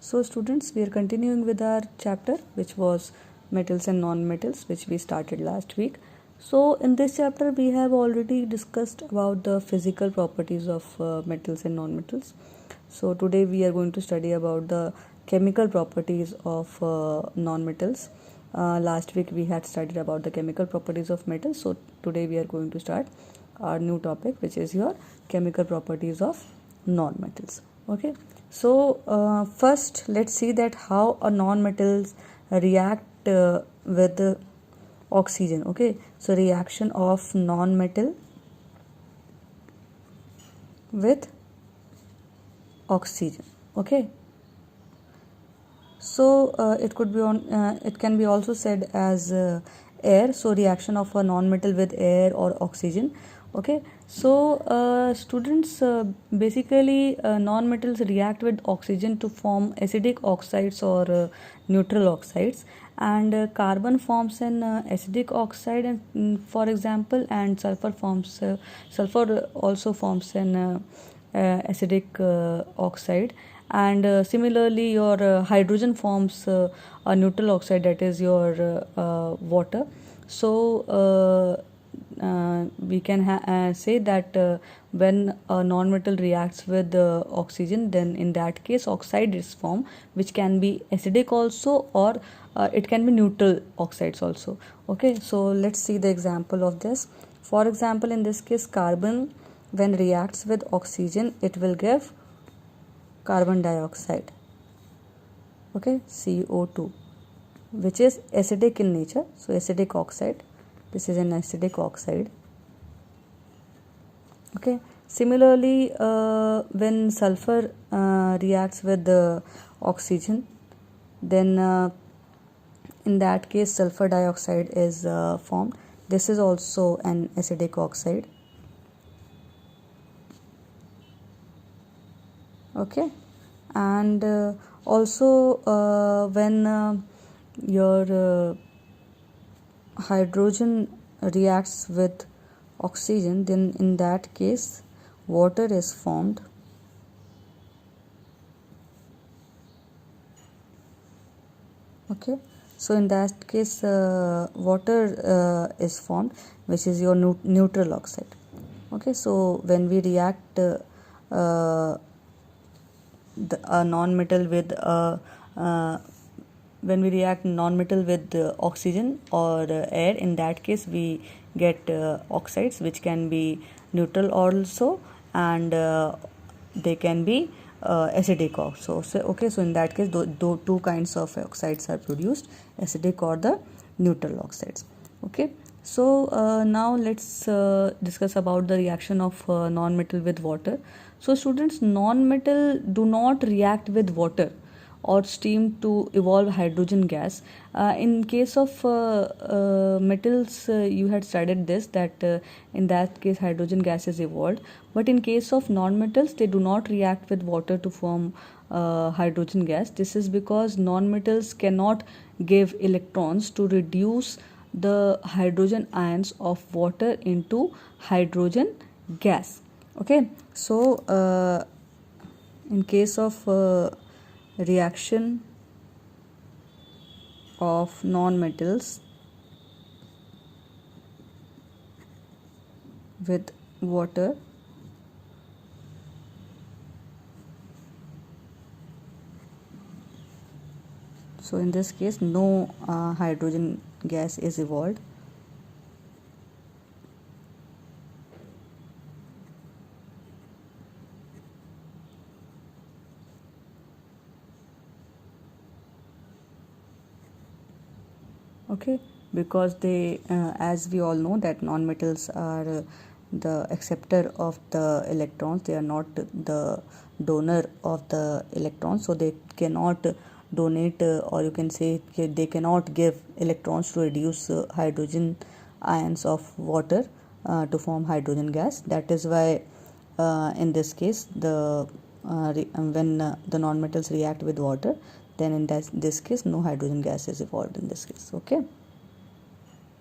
So students, we are continuing with our chapter which was metals and non-metals, which we started last week. So in this chapter we have already discussed about the physical properties of metals and non-metals. So today we are going to study about the chemical properties of non-metals. Last week we had studied about the chemical properties of metals. So today we are going to start our new topic, which is your chemical properties of non-metals. Okay, so first let's see that how a non-metals react with oxygen. Okay, so reaction of non-metal with oxygen. Okay, so it can be also said as air. So reaction of a non-metal with air or oxygen. Okay, so students, basically non-metals react with oxygen to form acidic oxides or neutral oxides, and carbon forms an acidic oxide, and for example, and sulfur also forms an acidic oxide, and similarly your hydrogen forms a neutral oxide, that is your water. So we can say that when a non-metal reacts with oxygen, then in that case oxide is formed, which can be acidic also, or it can be neutral oxides also. Okay, so let's see the example of this. For example, in this case, carbon when reacts with oxygen, it will give carbon dioxide. Okay, CO2, which is acidic in nature. So acidic oxide, this is an acidic oxide. Okay, similarly when sulfur reacts with the oxygen, then in that case sulfur dioxide is formed. This is also an acidic oxide. Okay, and also when your hydrogen reacts with oxygen, then in that case water is formed. Okay, so in that case water is formed, which is your neutral oxide. Okay, so when we react a non-metal with when we react non-metal with oxygen or air, in that case we get oxides, which can be neutral also, and they can be acidic also. So okay, so in that case two kinds of oxides are produced, acidic or the neutral oxides. Okay, so now let's discuss about the reaction of non-metal with water. So students, non-metal do not react with water or steam to evolve hydrogen gas. In case of metals, you had studied this, that in that case hydrogen gas is evolved, but in case of non-metals, they do not react with water to form hydrogen gas. This is because non-metals cannot give electrons to reduce the hydrogen ions of water into hydrogen gas. Okay, so in case of reaction of non-metals with water, so in this case no hydrogen gas is evolved. Okay, because they as we all know that non-metals are the acceptor of the electrons, they are not the donor of the electrons, so they cannot donate or you can say they cannot give electrons to reduce hydrogen ions of water to form hydrogen gas. That is why in this case when the non-metals react with water, then in this case no hydrogen gas is evolved in this case. Okay.